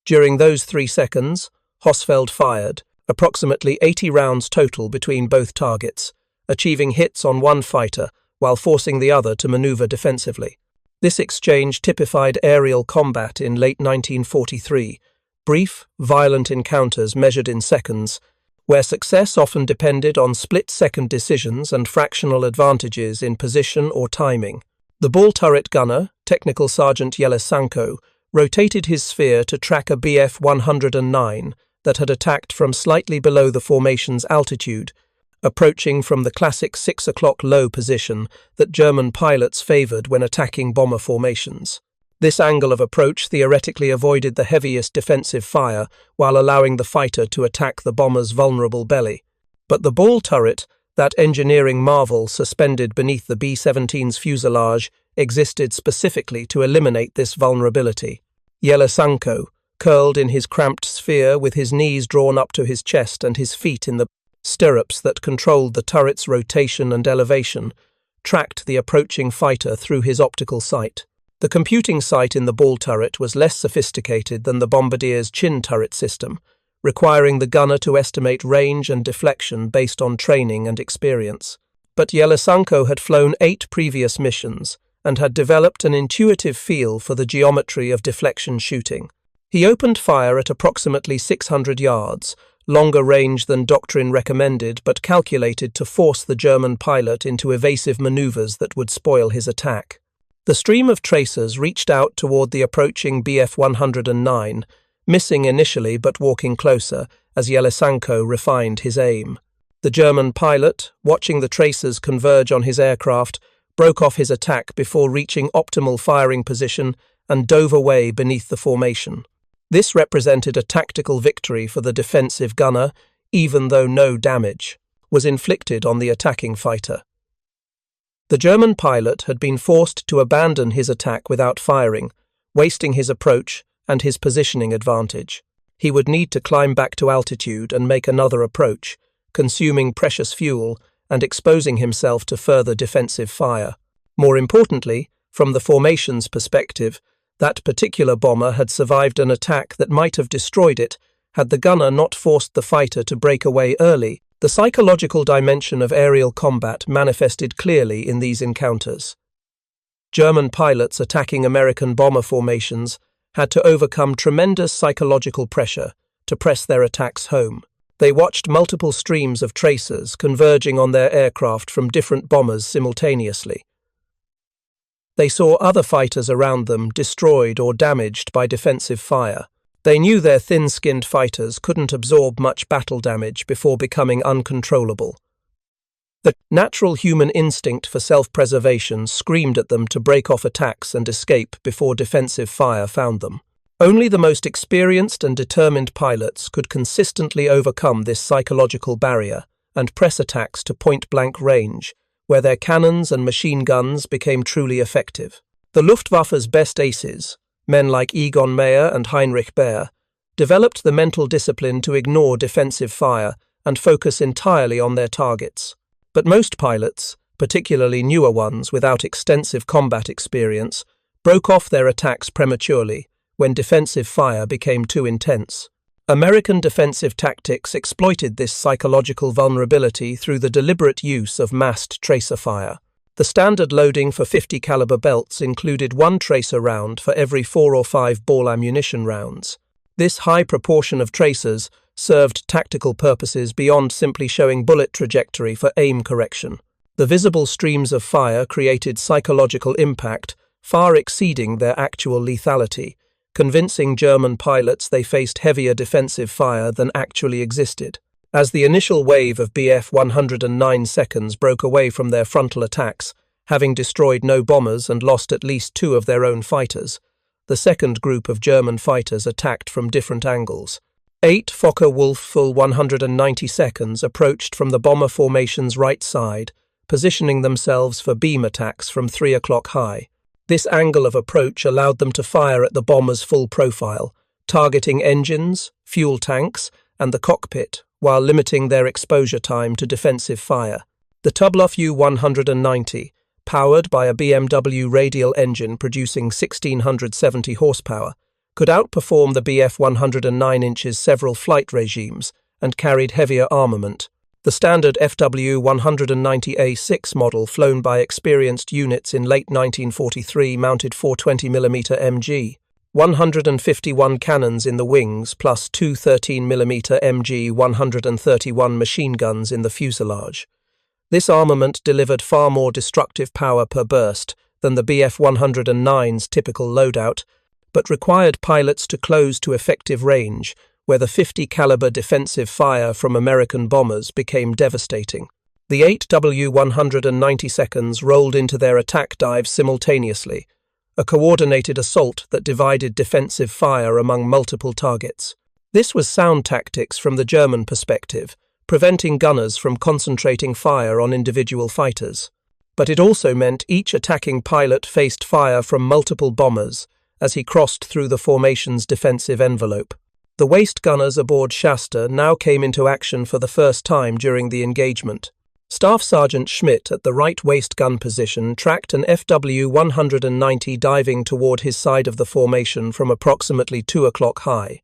During those 3 seconds, Hosfeld fired approximately 80 rounds total between both targets, achieving hits on one fighter while forcing the other to maneuver defensively. This exchange typified aerial combat in late 1943, brief, violent encounters measured in seconds, where success often depended on split-second decisions and fractional advantages in position or timing. The ball turret gunner, Technical Sergeant Yelesanko, rotated his sphere to track a Bf-109 that had attacked from slightly below the formation's altitude, approaching from the classic 6 o'clock low position that German pilots favored when attacking bomber formations. This angle of approach theoretically avoided the heaviest defensive fire while allowing the fighter to attack the bomber's vulnerable belly. But the ball turret, that engineering marvel suspended beneath the B-17's fuselage, existed specifically to eliminate this vulnerability. Yelesanko, curled in his cramped sphere with his knees drawn up to his chest and his feet in the stirrups that controlled the turret's rotation and elevation, tracked the approaching fighter through his optical sight. The computing sight in the ball turret was less sophisticated than the bombardier's chin turret system, requiring the gunner to estimate range and deflection based on training and experience. But Yelesanko had flown 8 previous missions and had developed an intuitive feel for the geometry of deflection shooting. He opened fire at approximately 600 yards, longer range than doctrine recommended but calculated to force the German pilot into evasive maneuvers that would spoil his attack. The stream of tracers reached out toward the approaching Bf-109, missing initially but walking closer, as Yelisanko refined his aim. The German pilot, watching the tracers converge on his aircraft, broke off his attack before reaching optimal firing position and dove away beneath the formation. This represented a tactical victory for the defensive gunner, even though no damage was inflicted on the attacking fighter. The German pilot had been forced to abandon his attack without firing, wasting his approach and his positioning advantage. He would need to climb back to altitude and make another approach, consuming precious fuel and exposing himself to further defensive fire. More importantly, from the formation's perspective, that particular bomber had survived an attack that might have destroyed it had the gunner not forced the fighter to break away early. The psychological dimension of aerial combat manifested clearly in these encounters. German pilots attacking American bomber formations had to overcome tremendous psychological pressure to press their attacks home. They watched multiple streams of tracers converging on their aircraft from different bombers simultaneously. They saw other fighters around them destroyed or damaged by defensive fire. They knew their thin-skinned fighters couldn't absorb much battle damage before becoming uncontrollable. The natural human instinct for self-preservation screamed at them to break off attacks and escape before defensive fire found them. Only the most experienced and determined pilots could consistently overcome this psychological barrier and press attacks to point-blank range, where their cannons and machine guns became truly effective. The Luftwaffe's best aces, men like Egon Meyer and Heinrich Baer, developed the mental discipline to ignore defensive fire and focus entirely on their targets. But most pilots, particularly newer ones without extensive combat experience, broke off their attacks prematurely when defensive fire became too intense. American defensive tactics exploited this psychological vulnerability through the deliberate use of massed tracer fire. The standard loading for 50 caliber belts included one tracer round for every 4 or 5 ball ammunition rounds. This high proportion of tracers served tactical purposes beyond simply showing bullet trajectory for aim correction. The visible streams of fire created psychological impact far exceeding their actual lethality, convincing German pilots they faced heavier defensive fire than actually existed. As the initial wave of Bf-109 seconds broke away from their frontal attacks, having destroyed no bombers and lost at least 2 of their own fighters, the second group of German fighters attacked from different angles. 8 Focke-Wulfs full 190 seconds approached from the bomber formation's right side, positioning themselves for beam attacks from 3 o'clock high. This angle of approach allowed them to fire at the bomber's full profile, targeting engines, fuel tanks, and the cockpit, while limiting their exposure time to defensive fire. The Tupolev U-190, powered by a BMW radial engine producing 1,670 horsepower, could outperform the Bf-109 inches several flight regimes and carried heavier armament. The standard FW-190A6 model flown by experienced units in late 1943 mounted 420mm MG, 151 cannons in the wings plus 2 13mm MG 131 machine guns in the fuselage. This armament delivered far more destructive power per burst than the Bf-109's typical loadout, but required pilots to close to effective range, where the 50 caliber defensive fire from American bombers became devastating. The 8 W-190 seconds rolled into their attack dives simultaneously, a coordinated assault that divided defensive fire among multiple targets. This was sound tactics from the German perspective, preventing gunners from concentrating fire on individual fighters. But it also meant each attacking pilot faced fire from multiple bombers as he crossed through the formation's defensive envelope. The waist gunners aboard Shasta now came into action for the first time during the engagement. Staff Sergeant Schmidt at the right waist gun position tracked an FW-190 diving toward his side of the formation from approximately 2 o'clock high.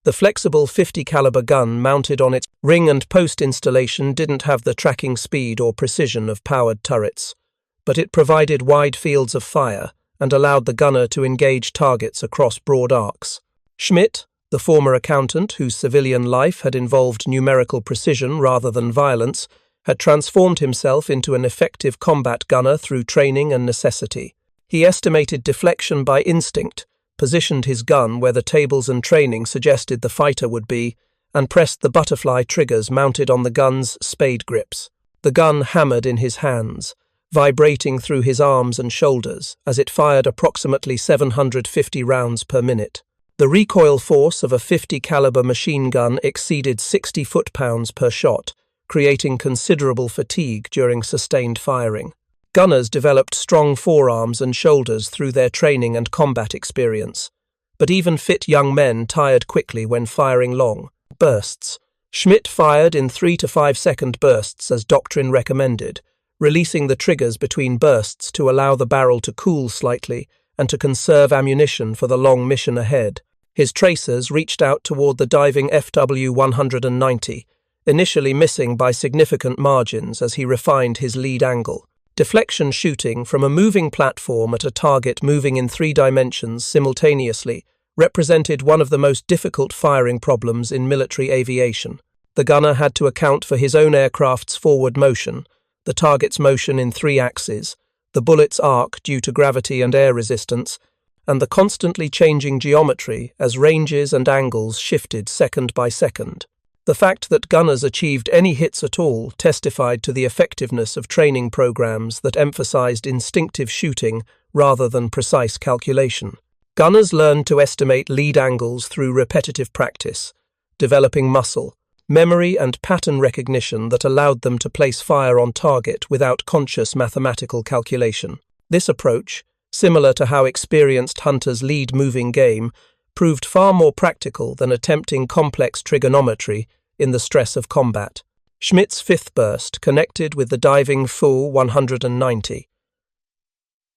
The flexible 50 caliber gun mounted on its ring and post installation didn't have the tracking speed or precision of powered turrets, but it provided wide fields of fire and allowed the gunner to engage targets across broad arcs. Schmidt, the former accountant whose civilian life had involved numerical precision rather than violence, had transformed himself into an effective combat gunner through training and necessity. He estimated deflection by instinct, positioned his gun where the tables and training suggested the fighter would be, and pressed the butterfly triggers mounted on the gun's spade grips. The gun hammered in his hands, vibrating through his arms and shoulders as it fired approximately 750 rounds per minute. The recoil force of a 50 caliber machine gun exceeded 60 foot-pounds per shot, creating considerable fatigue during sustained firing. Gunners developed strong forearms and shoulders through their training and combat experience, but even fit young men tired quickly when firing long bursts. Schmidt fired in 3 to 5 second bursts as doctrine recommended, releasing the triggers between bursts to allow the barrel to cool slightly and to conserve ammunition for the long mission ahead. His tracers reached out toward the diving FW-190, initially missing by significant margins as he refined his lead angle. Deflection shooting from a moving platform at a target moving in 3 dimensions simultaneously represented one of the most difficult firing problems in military aviation. The gunner had to account for his own aircraft's forward motion, the target's motion in 3 axes, the bullet's arc due to gravity and air resistance, and the constantly changing geometry as ranges and angles shifted second by second. The fact that gunners achieved any hits at all testified to the effectiveness of training programs that emphasized instinctive shooting rather than precise calculation. Gunners learned to estimate lead angles through repetitive practice, developing muscle, memory and pattern recognition that allowed them to place fire on target without conscious mathematical calculation. This approach, similar to how experienced hunters lead moving game, proved far more practical than attempting complex trigonometry in the stress of combat. Schmidt's 5th burst connected with the diving FU-190.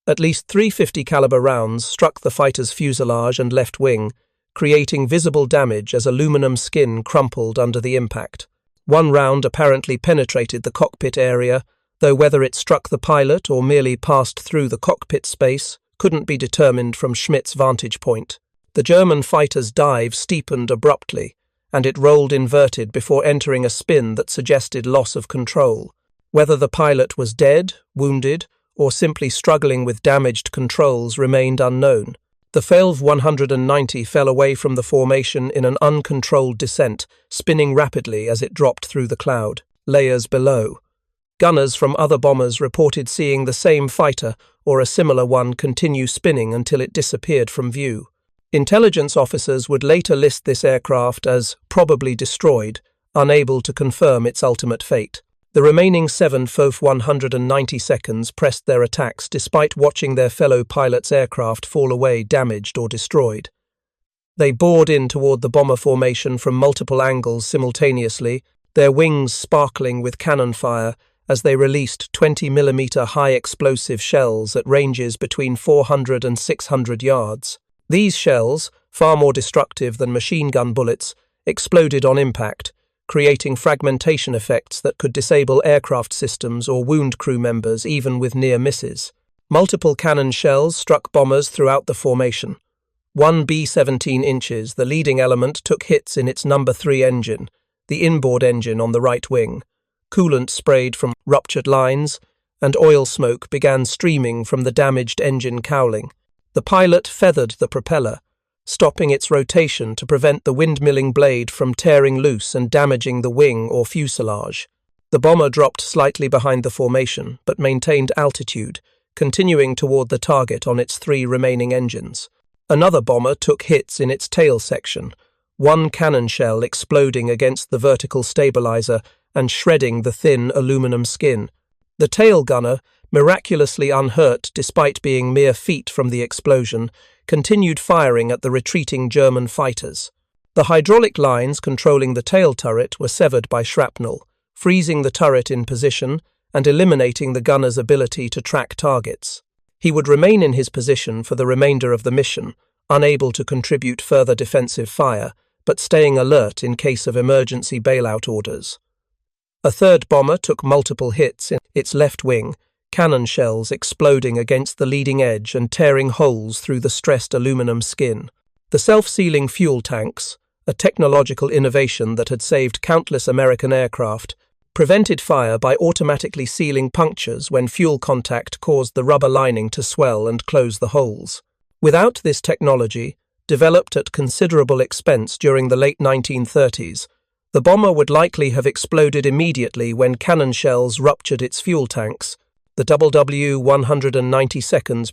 At least 350 caliber rounds struck the fighter's fuselage and left wing, creating visible damage as aluminum skin crumpled under the impact. One round apparently penetrated the cockpit area, though whether it struck the pilot or merely passed through the cockpit space couldn't be determined from Schmidt's vantage point. The German fighter's dive steepened abruptly, and it rolled inverted before entering a spin that suggested loss of control. Whether the pilot was dead, wounded, or simply struggling with damaged controls remained unknown. The FU-190 fell away from the formation in an uncontrolled descent, spinning rapidly as it dropped through the cloud layers below. Gunners from other bombers reported seeing the same fighter or a similar one continue spinning until it disappeared from view. Intelligence officers would later list this aircraft as probably destroyed, unable to confirm its ultimate fate. The remaining 7 FU-190 pressed their attacks despite watching their fellow pilots' aircraft fall away damaged or destroyed. They bored in toward the bomber formation from multiple angles simultaneously, their wings sparkling with cannon fire as they released 20mm high-explosive shells at ranges between 400 and 600 yards. These shells, far more destructive than machine gun bullets, exploded on impact, creating fragmentation effects that could disable aircraft systems or wound crew members even with near misses. Multiple cannon shells struck bombers throughout the formation. One B-17 inches, the leading element, took hits in its number 3 engine, the inboard engine on the right wing. Coolant sprayed from ruptured lines, and oil smoke began streaming from the damaged engine cowling. The pilot feathered the propeller, stopping its rotation to prevent the windmilling blade from tearing loose and damaging the wing or fuselage. The bomber dropped slightly behind the formation, but maintained altitude, continuing toward the target on its 3 remaining engines. Another bomber took hits in its tail section, one cannon shell exploding against the vertical stabilizer and shredding the thin aluminum skin. The tail gunner, miraculously unhurt despite being mere feet from the explosion, continued firing at the retreating German fighters. The hydraulic lines controlling the tail turret were severed by shrapnel, freezing the turret in position and eliminating the gunner's ability to track targets. He would remain in his position for the remainder of the mission, unable to contribute further defensive fire, but staying alert in case of emergency bailout orders. A third bomber took multiple hits in its left wing, cannon shells exploding against the leading edge and tearing holes through the stressed aluminum skin. The self-sealing fuel tanks, a technological innovation that had saved countless American aircraft, prevented fire by automatically sealing punctures when fuel contact caused the rubber lining to swell and close the holes. Without this technology, developed at considerable expense during the late 1930s, The bomber would likely have exploded immediately when cannon shells ruptured its fuel tanks. The WWII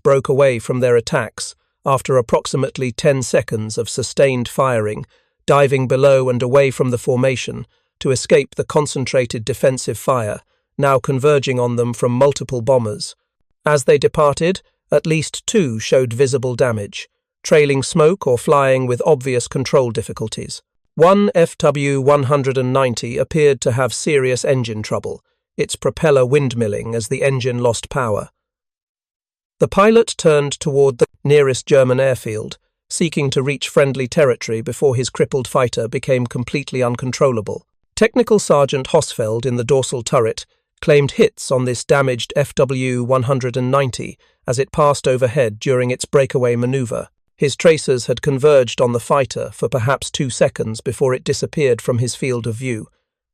broke away from their attacks after approximately 10 seconds of sustained firing, diving below and away from the formation to escape the concentrated defensive fire, now converging on them from multiple bombers. As they departed, at least 2 showed visible damage, trailing smoke or flying with obvious control difficulties. One FW-190 appeared to have serious engine trouble, its propeller windmilling as the engine lost power. The pilot turned toward the nearest German airfield, seeking to reach friendly territory before his crippled fighter became completely uncontrollable. Technical Sergeant Hosfeld in the dorsal turret claimed hits on this damaged FW-190 as it passed overhead during its breakaway maneuver. His tracers had converged on the fighter for perhaps 2 seconds before it disappeared from his field of view,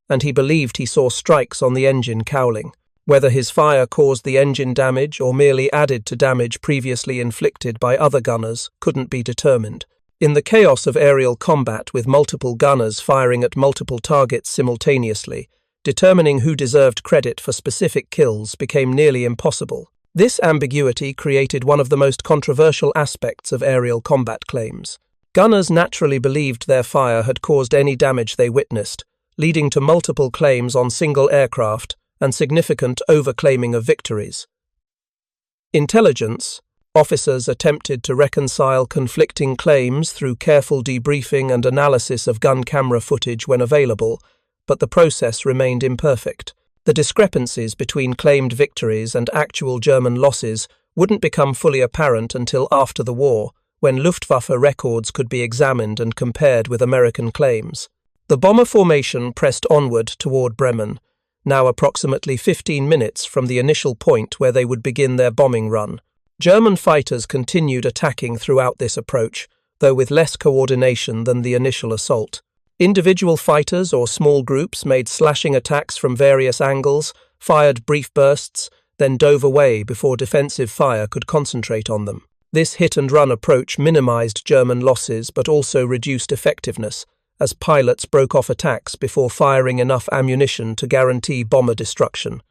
and he believed he saw strikes on the engine cowling. Whether his fire caused the engine damage or merely added to damage previously inflicted by other gunners couldn't be determined. In the chaos of aerial combat with multiple gunners firing at multiple targets simultaneously, determining who deserved credit for specific kills became nearly impossible. This ambiguity created one of the most controversial aspects of aerial combat claims. Gunners naturally believed their fire had caused any damage they witnessed, leading to multiple claims on single aircraft and significant overclaiming of victories. Intelligence officers attempted to reconcile conflicting claims through careful debriefing and analysis of gun camera footage when available, but the process remained imperfect. The discrepancies between claimed victories and actual German losses wouldn't become fully apparent until after the war, when Luftwaffe records could be examined and compared with American claims. The bomber formation pressed onward toward Bremen, now approximately 15 minutes from the initial point where they would begin their bombing run. German fighters continued attacking throughout this approach, though with less coordination than the initial assault. Individual fighters or small groups made slashing attacks from various angles, fired brief bursts, then dove away before defensive fire could concentrate on them. This hit-and-run approach minimized German losses but also reduced effectiveness, as pilots broke off attacks before firing enough ammunition to guarantee bomber destruction.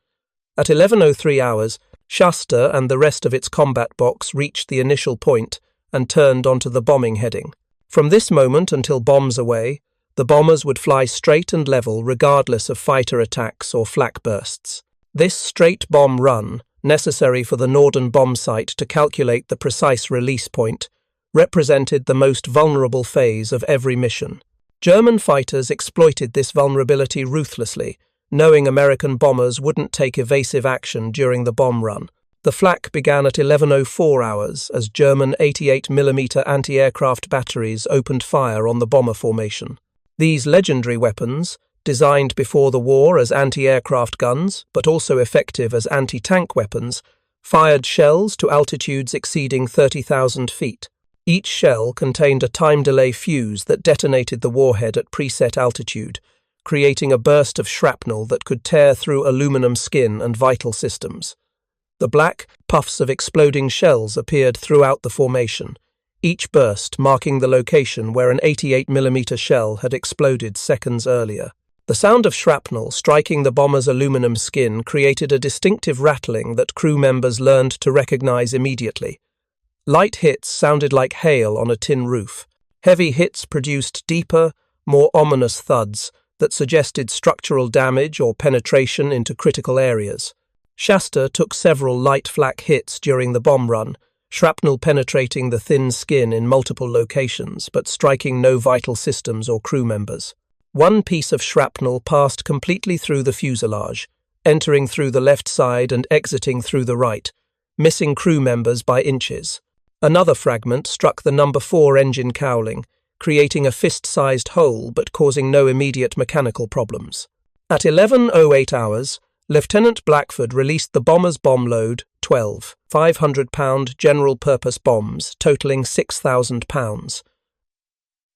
At 11:03 hours, Shasta and the rest of its combat box reached the initial point and turned onto the bombing heading. From this moment until bombs away, the bombers would fly straight and level regardless of fighter attacks or flak bursts. This straight bomb run, necessary for the Norden bomb site to calculate the precise release point, represented the most vulnerable phase of every mission. German fighters exploited this vulnerability ruthlessly, knowing American bombers wouldn't take evasive action during the bomb run. The flak began at 11:04 hours as German 88mm anti-aircraft batteries opened fire on the bomber formation. These legendary weapons, designed before the war as anti-aircraft guns, but also effective as anti-tank weapons, fired shells to altitudes exceeding 30,000 feet. Each shell contained a time delay fuse that detonated the warhead at preset altitude, creating a burst of shrapnel that could tear through aluminum skin and vital systems. The black puffs of exploding shells appeared throughout the formation, each burst marking the location where an 88mm shell had exploded seconds earlier. The sound of shrapnel striking the bomber's aluminum skin created a distinctive rattling that crew members learned to recognize immediately. Light hits sounded like hail on a tin roof. Heavy hits produced deeper, more ominous thuds that suggested structural damage or penetration into critical areas. Shasta took several light flak hits during the bomb run, shrapnel penetrating the thin skin in multiple locations but striking no vital systems or crew members. One piece of shrapnel passed completely through the fuselage, entering through the left side and exiting through the right, missing crew members by inches. Another fragment struck the No. 4 engine cowling, creating a fist-sized hole but causing no immediate mechanical problems. At 11:08 hours, Lieutenant Blackford released the bomber's bomb load, 12 500-pound general-purpose bombs, totaling 6,000 pounds.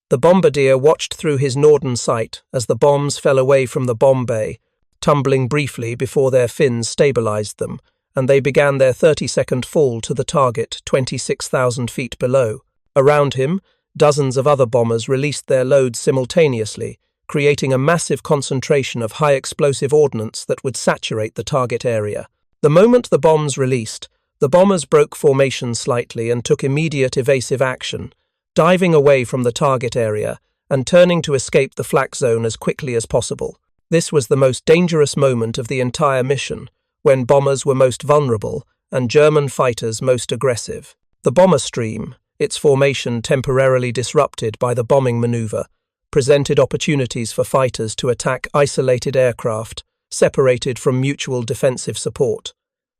The bombardier watched through his Norden sight as the bombs fell away from the bomb bay, tumbling briefly before their fins stabilized them, and they began their 30-second fall to the target 26,000 feet below. Around him, dozens of other bombers released their loads simultaneously, creating a massive concentration of high-explosive ordnance that would saturate the target area. The moment the bombs released, the bombers broke formation slightly and took immediate evasive action, diving away from the target area and turning to escape the flak zone as quickly as possible. This was the most dangerous moment of the entire mission, when bombers were most vulnerable and German fighters most aggressive. The bomber stream, its formation temporarily disrupted by the bombing maneuver, presented opportunities for fighters to attack isolated aircraft separated from mutual defensive support.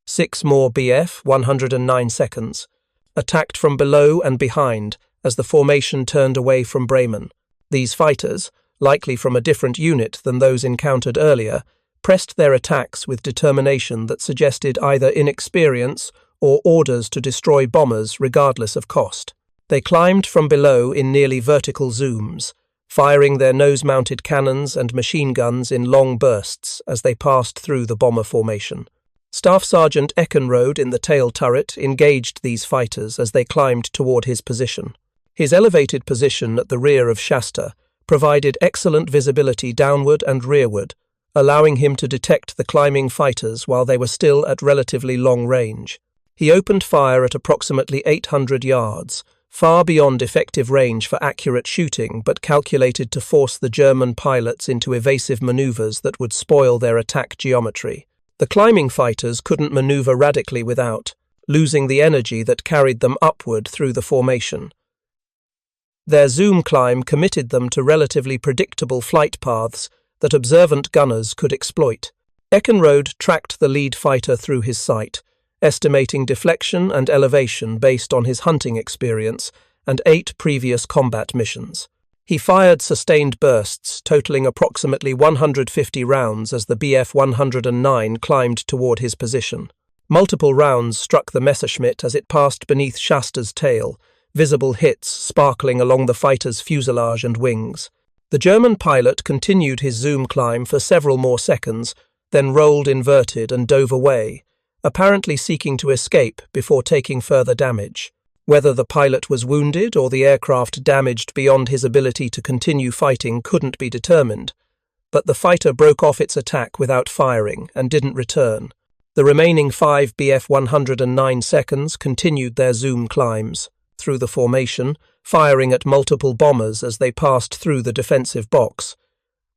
6 more Bf-109 seconds attacked from below and behind as the formation turned away from Bremen. These fighters, likely from a different unit than those encountered earlier, pressed their attacks with determination that suggested either inexperience or orders to destroy bombers regardless of cost. They climbed from below in nearly vertical zooms, firing their nose-mounted cannons and machine guns in long bursts as they passed through the bomber formation. Staff Sergeant Eckenrode in the tail turret engaged these fighters as they climbed toward his position. His elevated position at the rear of Shasta provided excellent visibility downward and rearward, allowing him to detect the climbing fighters while they were still at relatively long range. He opened fire at approximately 800 yards, far beyond effective range for accurate shooting, but calculated to force the German pilots into evasive maneuvers that would spoil their attack geometry. The climbing fighters couldn't maneuver radically without losing the energy that carried them upward through the formation. Their zoom climb committed them to relatively predictable flight paths that observant gunners could exploit. Eckenrode tracked the lead fighter through his sight, estimating deflection and elevation based on his hunting experience and 8 previous combat missions. He fired sustained bursts, totaling approximately 150 rounds as the Bf-109 climbed toward his position. Multiple rounds struck the Messerschmitt as it passed beneath Shasta's tail, visible hits sparkling along the fighter's fuselage and wings. The German pilot continued his zoom climb for several more seconds, then rolled inverted and dove away, apparently seeking to escape before taking further damage. Whether the pilot was wounded or the aircraft damaged beyond his ability to continue fighting couldn't be determined, but the fighter broke off its attack without firing and didn't return. The remaining 5 Bf-109 seconds continued their zoom climbs through the formation, firing at multiple bombers as they passed through the defensive box.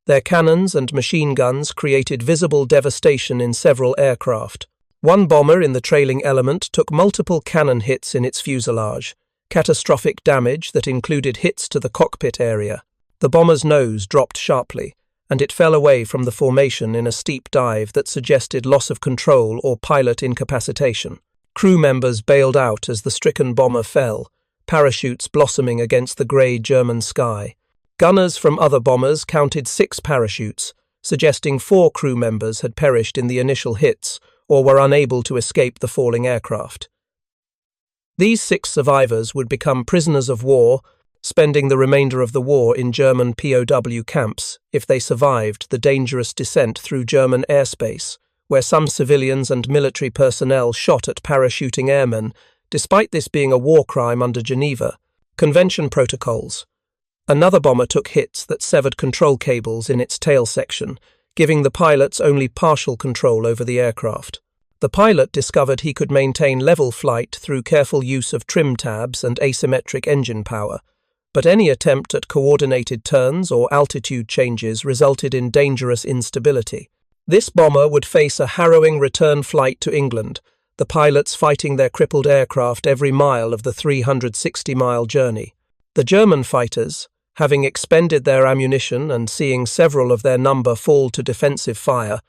Their cannons and machine guns created visible devastation in several aircraft. One bomber in the trailing element took multiple cannon hits in its fuselage, catastrophic damage that included hits to the cockpit area. The bomber's nose dropped sharply, and it fell away from the formation in a steep dive that suggested loss of control or pilot incapacitation. Crew members bailed out as the stricken bomber fell, parachutes blossoming against the grey German sky. Gunners from other bombers counted 6 parachutes, suggesting 4 crew members had perished in the initial hits or were unable to escape the falling aircraft. These 6 survivors would become prisoners of war, spending the remainder of the war in German POW camps if they survived the dangerous descent through German airspace, where some civilians and military personnel shot at parachuting airmen, despite this being a war crime under Geneva Convention protocols. Another bomber took hits that severed control cables in its tail section, giving the pilots only partial control over the aircraft. The pilot discovered he could maintain level flight through careful use of trim tabs and asymmetric engine power, but any attempt at coordinated turns or altitude changes resulted in dangerous instability. This bomber would face a harrowing return flight to England, the pilots fighting their crippled aircraft every mile of the 360-mile journey. The German fighters, having expended their ammunition and seeing several of their number fall to defensive fire,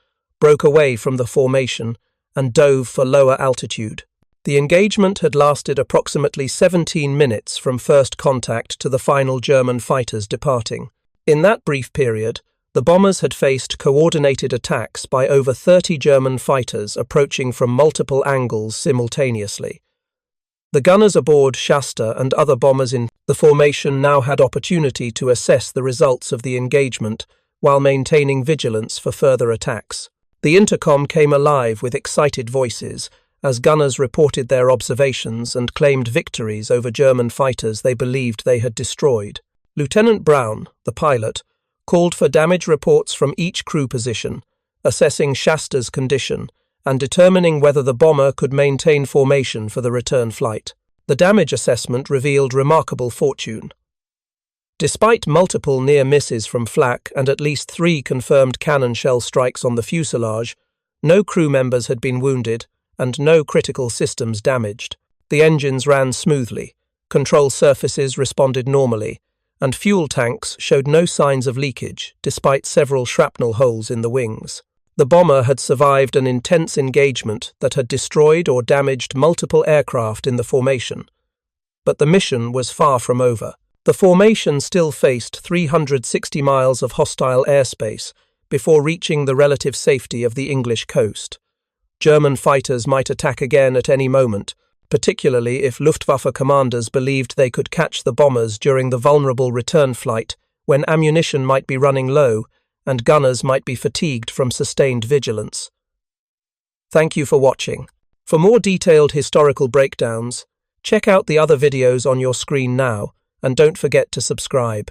broke away from the formation and dove for lower altitude. The engagement had lasted approximately 17 minutes from first contact to the final German fighters departing. In that brief period, the bombers had faced coordinated attacks by over 30 German fighters approaching from multiple angles simultaneously. The gunners aboard Shasta and other bombers in the formation now had opportunity to assess the results of the engagement while maintaining vigilance for further attacks. The intercom came alive with excited voices as gunners reported their observations and claimed victories over German fighters they believed they had destroyed. Lieutenant Brown, the pilot, called for damage reports from each crew position, assessing Shasta's condition, and determining whether the bomber could maintain formation for the return flight. The damage assessment revealed remarkable fortune. Despite multiple near misses from flak and at least 3 confirmed cannon shell strikes on the fuselage, no crew members had been wounded and no critical systems damaged. The engines ran smoothly, control surfaces responded normally, and fuel tanks showed no signs of leakage despite several shrapnel holes in the wings. The bomber had survived an intense engagement that had destroyed or damaged multiple aircraft in the formation. But the mission was far from over. The formation still faced 360 miles of hostile airspace before reaching the relative safety of the English coast. German fighters might attack again at any moment, particularly if Luftwaffe commanders believed they could catch the bombers during the vulnerable return flight when ammunition might be running low and gunners might be fatigued from sustained vigilance. Thank you for watching. For more detailed historical breakdowns, check out the other videos on your screen now, and don't forget to subscribe.